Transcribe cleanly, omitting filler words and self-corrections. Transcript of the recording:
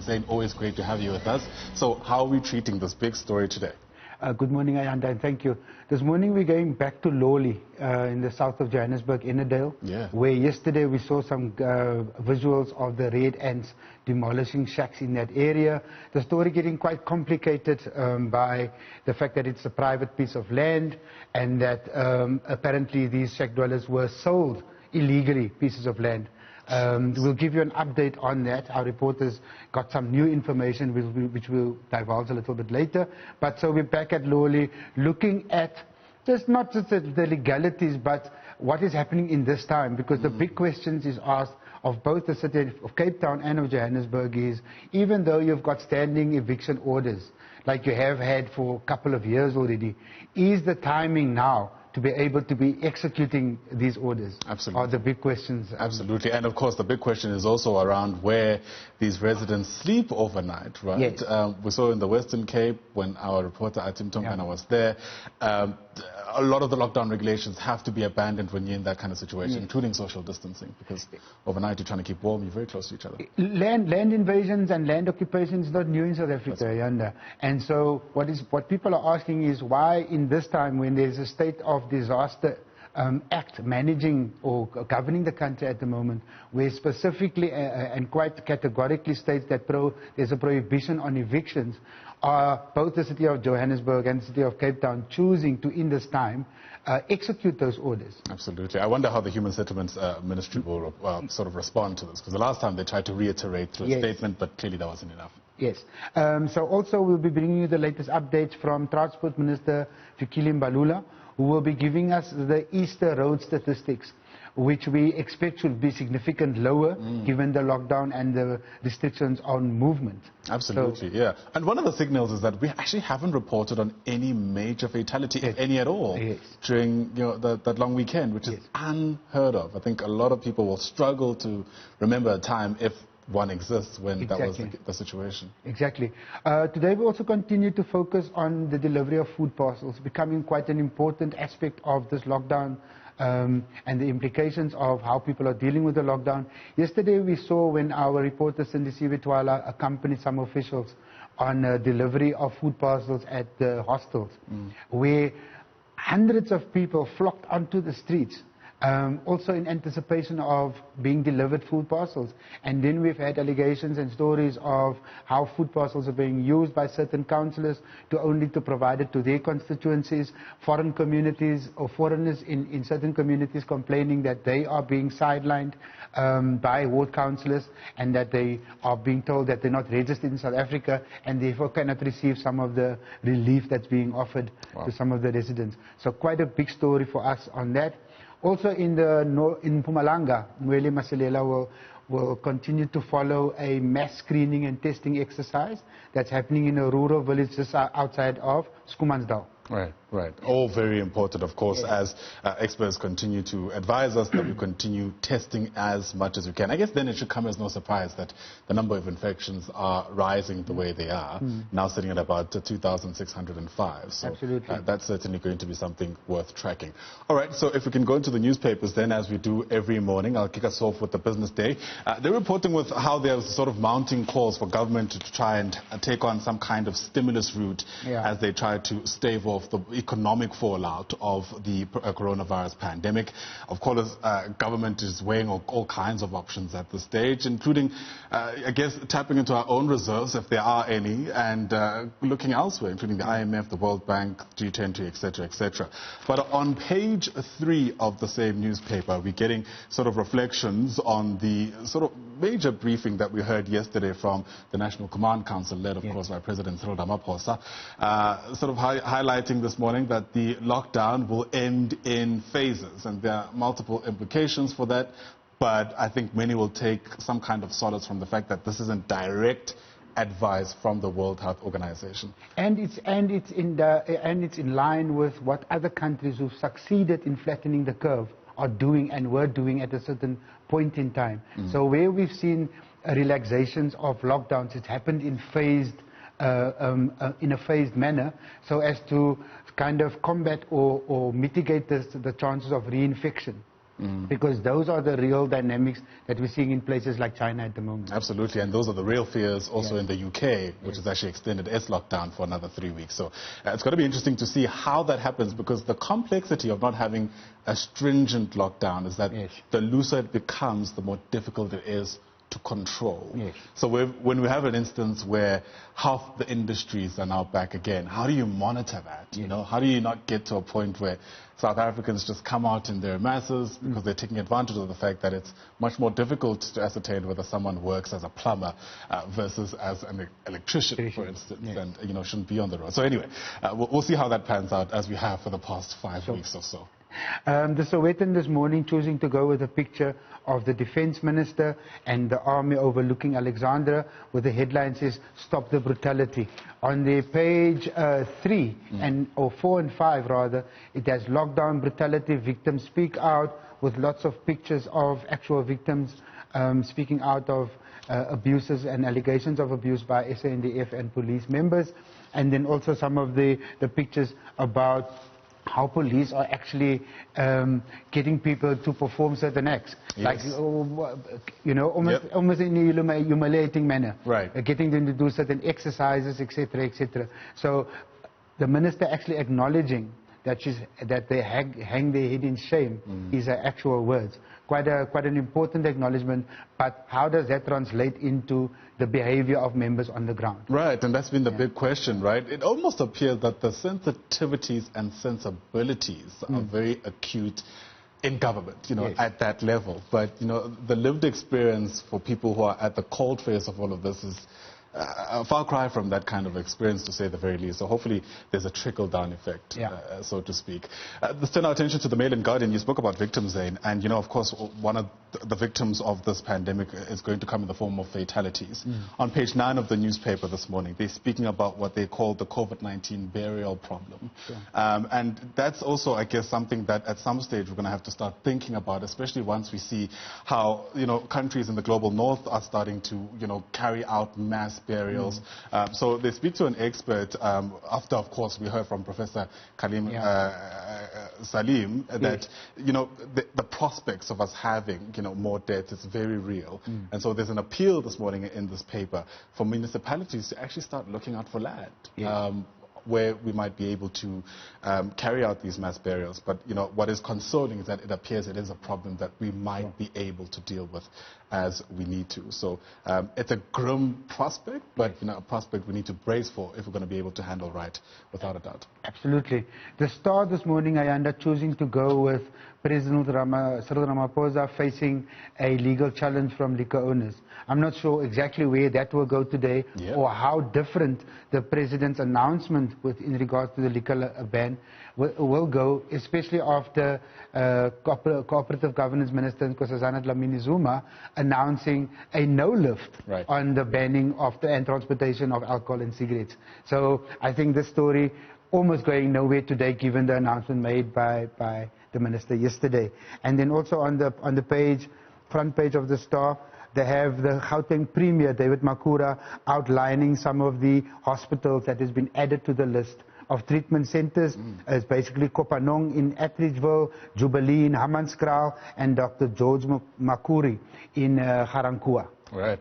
Zain, always great to have you with us. So how are we treating this big story today? Good morning, Ayanda, and thank you. This morning we're going back to Loli in the south of Johannesburg, Innerdale, where yesterday we saw some visuals of the red ants demolishing shacks in that area. The story getting quite complicated by the fact that it's a private piece of land and that apparently these shack dwellers were sold illegally pieces of land. We'll give you an update on that. Our reporters got some new information which we'll divulge a little bit later. But so we're back at Loli looking at not just the legalities, but what is happening in this time, because the big questions is asked of both the city of Cape Town and of Johannesburg is, even though you've got standing eviction orders like you have had for a couple of years already, is the timing now to be able to be executing these orders? Absolutely. Are the big questions. Absolutely. And of course the big question is also around where these residents sleep overnight, right? Yes. We saw in the Western Cape when our reporter Atim Tongana was there, a lot of the lockdown regulations have to be abandoned when you're in that kind of situation, including social distancing, because overnight you're trying to keep warm, you're very close to each other. Land invasions and land occupation is not new in South Africa, Ayanda. And so what people are asking is why in this time when there's a state of disaster act managing or governing the country at the moment, where specifically and quite categorically states that there's a prohibition on evictions, are both the city of Johannesburg and the city of Cape Town choosing to, in this time, execute those orders. Absolutely. I wonder how the Human Settlements Ministry will sort of respond to this, because the last time they tried to reiterate through a statement, but clearly that wasn't enough. Yes. So also we'll be bringing you the latest updates from Transport Minister Fikile Mbalula, who will be giving us the Easter road statistics, which we expect should be significantly lower given the lockdown and the restrictions on movement. Absolutely, yeah. And one of the signals is that we actually haven't reported on any major fatality, if any at all, during that long weekend, which is unheard of. I think a lot of people will struggle to remember a time, if one exists, when that was the situation. Exactly. Today we also continue to focus on the delivery of food parcels, becoming quite an important aspect of this lockdown and the implications of how people are dealing with the lockdown. Yesterday we saw when our reporter Cindy Sibitwala accompanied some officials on delivery of food parcels at the hostels, where hundreds of people flocked onto the streets, also in anticipation of being delivered food parcels. And then we've had allegations and stories of how food parcels are being used by certain councillors to provide it to their constituencies, foreign communities or foreigners in certain communities complaining that they are being sidelined by ward councillors and that they are being told that they're not registered in South Africa and therefore cannot receive some of the relief that's being offered to some of the residents. So quite a big story for us on that. Also in Mpumalanga, Mweli Masilela will continue to follow a mass screening and testing exercise that's happening in a rural village just outside of Skumansdal. Right, right. All very important, of course, as experts continue to advise us that we continue testing as much as we can. I guess then it should come as no surprise that the number of infections are rising the way they are, now sitting at about 2,605. So absolutely. That's certainly going to be something worth tracking. All right, so if we can go into the newspapers then, as we do every morning, I'll kick us off with the Business Day. They're reporting with how they're sort of mounting calls for government to try and take on some kind of stimulus route as they try to stave off the economic fallout of the coronavirus pandemic. Of course, government is weighing all kinds of options at this stage, including, I guess, tapping into our own reserves, if there are any, and looking elsewhere, including the IMF, the World Bank, G20, etc., etc. But on page 3 of the same newspaper, we're getting sort of reflections on the sort of major briefing that we heard yesterday from the National Command Council, led, of course, by President Cyril Ramaphosa, sort of highlighting this morning that the lockdown will end in phases, and there are multiple implications for that, but I think many will take some kind of solace from the fact that this isn't direct advice from the World Health Organization. And it's in line with what other countries who've succeeded in flattening the curve are doing and were doing at a certain point in time. So where we've seen relaxations of lockdowns, it's happened in a phased manner, so as to kind of combat or mitigate the chances of reinfection. Because those are the real dynamics that we're seeing in places like China at the moment. Absolutely, and those are the real fears also in the UK, which has actually extended its lockdown for another 3 weeks. So it's going to be interesting to see how that happens, because the complexity of not having a stringent lockdown is that the looser it becomes, the more difficult it is to control. So when we have an instance where half the industries are now back again, how do you monitor that? You know, how do you not get to a point where South Africans just come out in their masses because they're taking advantage of the fact that it's much more difficult to ascertain whether someone works as a plumber versus as an electrician, for instance, and shouldn't be on the road. So anyway, we'll see how that pans out, as we have for the past 5 weeks or so. The Sowetan this morning choosing to go with a picture of the defense minister and the army overlooking Alexandra, with the headline says, "Stop the brutality." On the page 3, or 4 and 5 rather, it has lockdown brutality, victims speak out, with lots of pictures of actual victims speaking out of abuses and allegations of abuse by SANDF and police members. And then also some of the pictures about how police are actually getting people to perform certain acts, like almost in a humiliating manner, getting them to do certain exercises, etc., etc. So the minister actually acknowledging that they hang their head in shame is her actual words. Quite an important acknowledgement, but how does that translate into the behavior of members on the ground? Right, and that's been the big question, right? It almost appears that the sensitivities and sensibilities are very acute in government, at that level. But, the lived experience for people who are at the cold face of all of this is a far cry from that kind of experience, to say the very least. So hopefully there's a trickle-down effect, so to speak. Let's turn our attention to the Mail and Guardian. You spoke about victims, Zain, and of course one of the victims of this pandemic is going to come in the form of fatalities. On page 9 of the newspaper this morning, they're speaking about what they call the COVID-19 burial problem. And that's also, I guess, something that at some stage we're going to have to start thinking about, especially once we see how, countries in the global north are starting to, carry out mass burials. So they speak to an expert after, of course, we heard from Professor Salim that, the prospects of us having, more deaths is very real. And so there's an appeal this morning in this paper for municipalities to actually start looking out for land. Where we might be able to carry out these mass burials. But, what is consoling is that it appears it is a problem that we might be able to deal with as we need to. So it's a grim prospect, but, a prospect we need to brace for if we're going to be able to handle right, without a doubt. Absolutely. The Star this morning, Ayanda, choosing to go with President Cyril Ramaphosa facing a legal challenge from liquor owners. I'm not sure exactly where that will go today, or how different the President's announcement in regards to the liquor ban will go, especially after Cooperative Governance Minister Nkosazana Dlamini-Zuma announcing a no lift on the banning of and transportation of alcohol and cigarettes. So I think this story almost going nowhere today, given the announcement made by the minister yesterday. And then also on the page, front page of the Star, they have the Gauteng Premier, David Makura, outlining some of the hospitals that has been added to the list of treatment centers. It's basically Kopanong in Atteridgeville, Jubilee in Hammanskraal, and Dr. George Makuri in Garankuwa. Right.